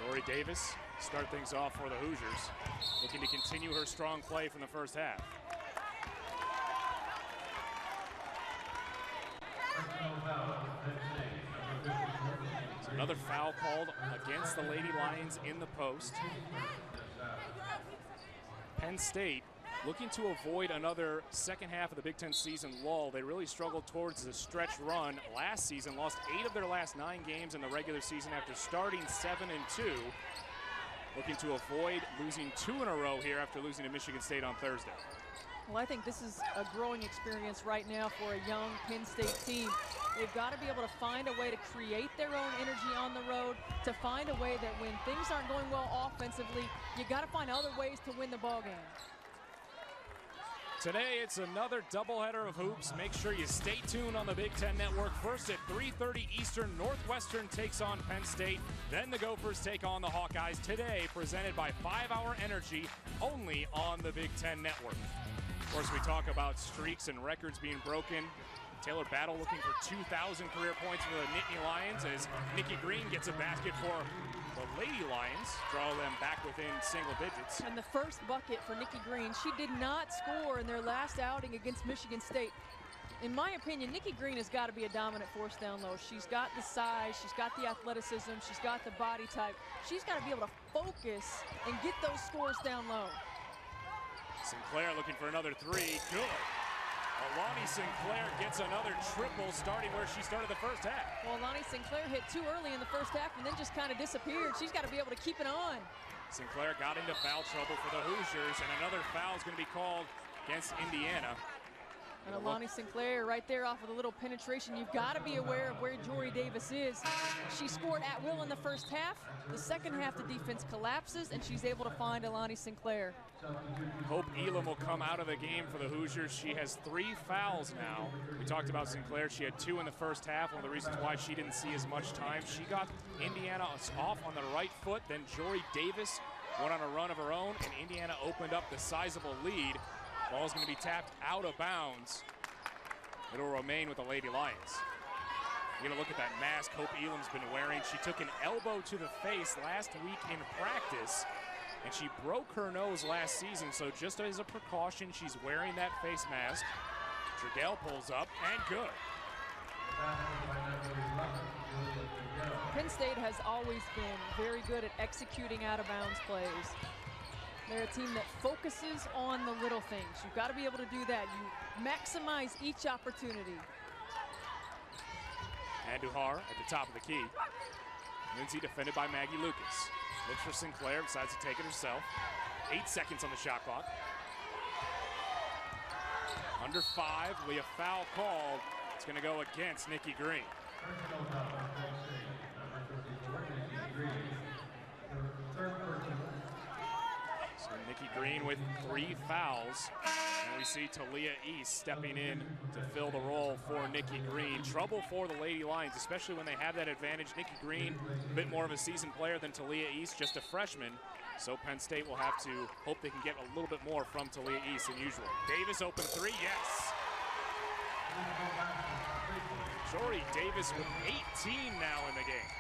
Jory Davis start things off for the Hoosiers, looking to continue her strong play from the first half. So another foul called against the Lady Lions in the post. Penn State looking to avoid another second half of the Big Ten season lull. They really struggled towards the stretch run last season, lost 8 of their last 9 games in the regular season after starting 7-2. Looking to avoid losing 2 in a row here after losing to Michigan State on Thursday. Well, I think this is a growing experience right now for a young Penn State team. They've got to be able to find a way to create their own energy on the road, to find a way that when things aren't going well offensively, you got to find other ways to win the ball game. Today, it's another doubleheader of hoops. Make sure you stay tuned on the Big Ten Network. First at 3:30 Eastern, Northwestern takes on Penn State. Then the Gophers take on the Hawkeyes. Today, presented by 5 Hour Energy, only on the Big Ten Network. Of course, we talk about streaks and records being broken. Taylor Battle looking for 2,000 career points for the Nittany Lions as Nikki Green gets a basket for the Lady Lions, draw them back within single digits. And the first bucket for Nikki Green, she did not score in their last outing against Michigan State. In my opinion, Nikki Green has got to be a dominant force down low. She's got the size, she's got the athleticism, she's got the body type. She's got to be able to focus and get those scores down low. Sinclair looking for another 3, good. Alani Sinclair gets another triple, starting where she started the first half. Well, Alani Sinclair hit 2 early in the first half and then just kind of disappeared. She's got to be able to keep it on. Sinclair got into foul trouble for the Hoosiers, and another foul is going to be called against Indiana. And Alani Sinclair right there off of the little penetration. You've got to be aware of where Jory Davis is. She scored at will in the first half. The second half, the defense collapses, and she's able to find Alani Sinclair. Hope Elam will come out of the game for the Hoosiers. She has 3 fouls now. We talked about Sinclair. She had 2 in the first half. One of the reasons why she didn't see as much time. She got Indiana off on the right foot. Then Jory Davis went on a run of her own, and Indiana opened up the sizable lead. Ball's going to be tapped out of bounds. It'll remain with the Lady Lions. You're going to look at that mask Hope Elam's been wearing. She took an elbow to the face last week in practice, and she broke her nose last season, so just as a precaution, she's wearing that face mask. Trudell pulls up, and good. Penn State has always been very good at executing out-of-bounds plays. They're a team that focuses on the little things. You've got to be able to do that. You maximize each opportunity. Andujar at the top of the key. Lindsay defended by Maggie Lucas. Looks for Sinclair, decides to take it herself. 8 seconds on the shot clock. Under 5, Leah foul called. It's going to go against Nikki Green. Nikki Green with 3 fouls, and we see Talia East stepping in to fill the role for Nikki Green. Trouble for the Lady Lions, especially when they have that advantage. Nikki Green, a bit more of a seasoned player than Talia East, just a freshman. So Penn State will have to hope they can get a little bit more from Talia East than usual. Davis open 3, yes. Jory Davis with 18 now in the game.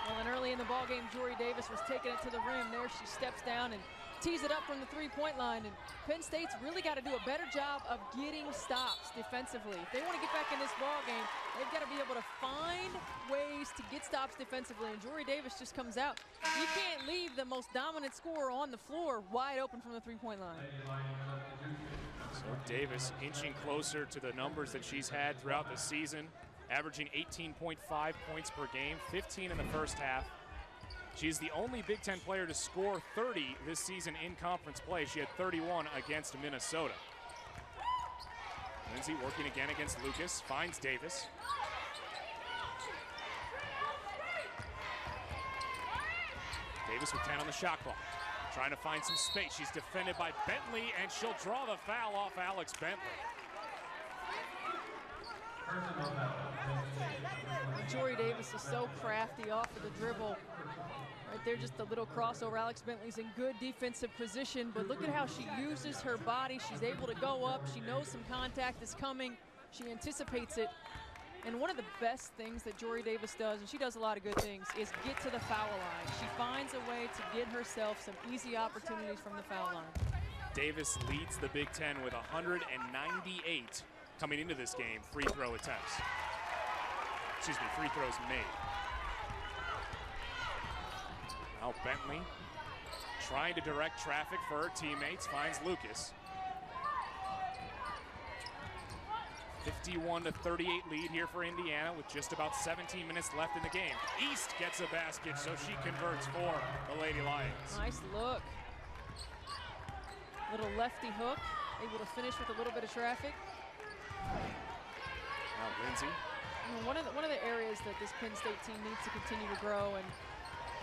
Well, and early in the ball game, Jory Davis was taking it to the rim. There she steps down and tees it up from the 3-point line, and Penn State's really got to do a better job of getting stops defensively. If they want to get back in this ball game, they've got to be able to find ways to get stops defensively, and Jory Davis just comes out. You can't leave the most dominant scorer on the floor wide open from the 3-point line. So Davis inching closer to the numbers that she's had throughout the season, averaging 18.5 points per game, 15 in the first half. She's the only Big Ten player to score 30 this season in conference play. She had 31 against Minnesota. Lindsay working again against Lucas, finds Davis. Davis with 10 on the shot clock, trying to find some space. She's defended by Bentley, and she'll draw the foul off Alex Bentley. Jory Davis is so crafty off of the dribble. Right there, just a little crossover. Alex Bentley's in good defensive position, but look at how she uses her body. She's able to go up. She knows some contact is coming. She anticipates it. And one of the best things that Jory Davis does, and she does a lot of good things, is get to the foul line. She finds a way to get herself some easy opportunities from the foul line. Davis leads the Big Ten with 198 coming into this game free throw attempts. Excuse me, free throws made. Now Bentley trying to direct traffic for her teammates, finds Lucas. 51-38 lead here for Indiana with just about 17 minutes left in the game. East gets a basket, so she converts for the Lady Lions. Nice look. Little lefty hook, able to finish with a little bit of traffic. Now Lindsay. One of the areas that this Penn State team needs to continue to grow, and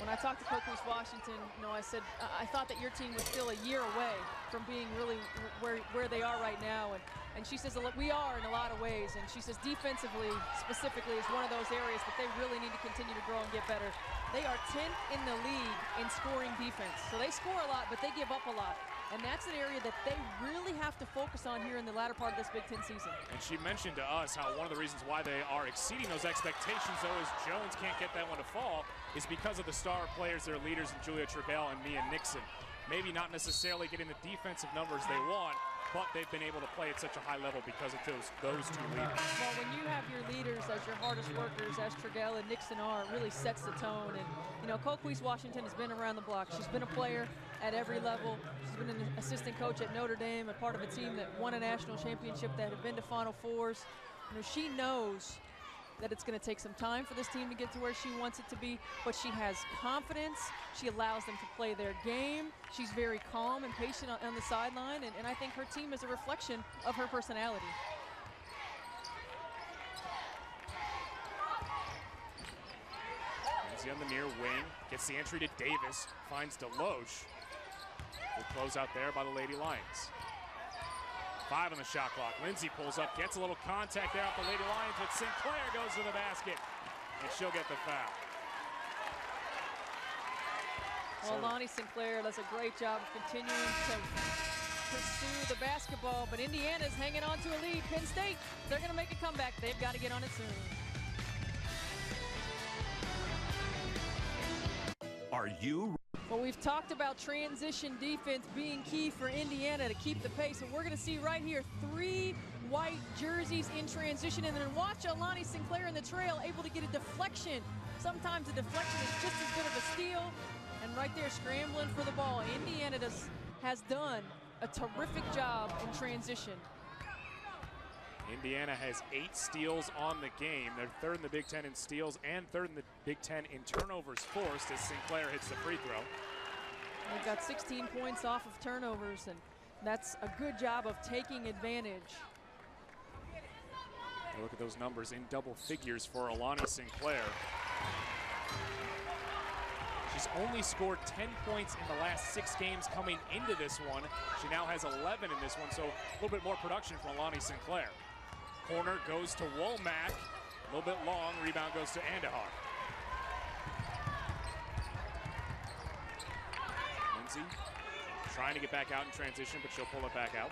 when I talked to Coach Washington, I said I thought that your team was still a year away from being really where they are right now, and she says, look, we are in a lot of ways, and she says defensively specifically is one of those areas that they really need to continue to grow and get better. They are 10th in the league in scoring defense, so they score a lot, but they give up a lot. And that's an area that they really have to focus on here in the latter part of this Big Ten season. And she mentioned to us how one of the reasons why they are exceeding those expectations, though, is Jones can't get that one to fall, is because of the star players, their leaders in Julia Trebell and Mia Nixon. Maybe not necessarily getting the defensive numbers they want, but they've been able to play at such a high level because of those two leaders. Well, when you have your leaders as your hardest workers, as Trigell and Nixon are, it really sets the tone. And, Coach Washington has been around the block. She's been a player at every level. She's been an assistant coach at Notre Dame, a part of a team that won a national championship, that have been to Final Fours. She knows that it's going to take some time for this team to get to where she wants it to be, but she has confidence. She allows them to play their game. She's very calm and patient on the sideline, and I think her team is a reflection of her personality. Lindsay on the near wing, gets the entry to Davis, finds Deloche. Good close out there by the Lady Lions. 5 on the shot clock. Lindsay pulls up, gets a little contact there off the Lady Lions, but Sinclair goes to the basket, and she'll get the foul. Well, Lonnie Sinclair does a great job of continuing to pursue the basketball, but Indiana's hanging on to a lead. Penn State, they're going to make a comeback. They've got to get on it soon. Are you? Well, we've talked about transition defense being key for Indiana to keep the pace, and we're going to see right here 3 white jerseys in transition, and then watch Alani Sinclair in the trail able to get a deflection. Sometimes a deflection is just as good of a steal, and right there scrambling for the ball. Indiana has done a terrific job in transition. Indiana has 8 steals on the game. They're 3rd in the Big Ten in steals and 3rd in the Big Ten in turnovers forced as Sinclair hits the free throw. They've got 16 points off of turnovers, and that's a good job of taking advantage. Look at those numbers in double figures for Alani Sinclair. She's only scored 10 points in the last 6 games coming into this one. She now has 11 in this one, so a little bit more production from Alani Sinclair. Corner goes to Womack, a little bit long, rebound goes to Andahar. Lindsay trying to get back out in transition, but she'll pull it back out.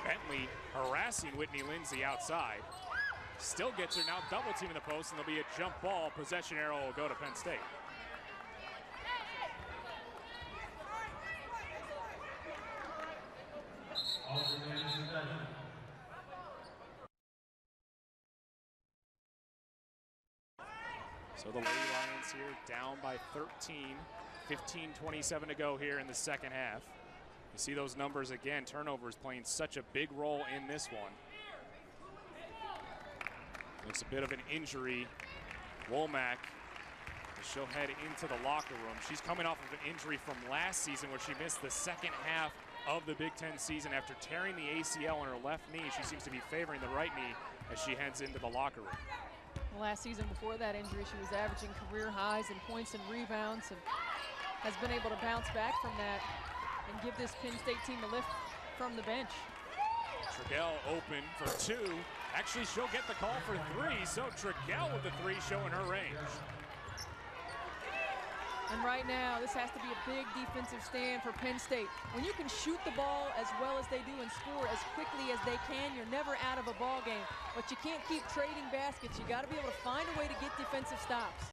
Bentley harassing Whitney Lindsay outside. Still gets her, now double team in the post, and there'll be a jump ball. Possession arrow will go to Penn State. So the Lady Lions here down by 13, 15:27 to go here in the second half. You see those numbers again, turnovers playing such a big role in this one. Looks a bit of an injury. Womack, she'll head into the locker room. She's coming off of an injury from last season where she missed the second half of the Big Ten season after tearing the ACL on her left knee. She seems to be favoring the right knee as she heads into the locker room. Last season before that injury, she was averaging career highs in points and rebounds, and has been able to bounce back from that and give this Penn State team a lift from the bench. Trigell open for 2. Actually, she'll get the call for 3, so Trigell with the 3 showing her range. And right now, this has to be a big defensive stand for Penn State. When you can shoot the ball as well as they do and score as quickly as they can, you're never out of a ball game. But you can't keep trading baskets. You got to be able to find a way to get defensive stops.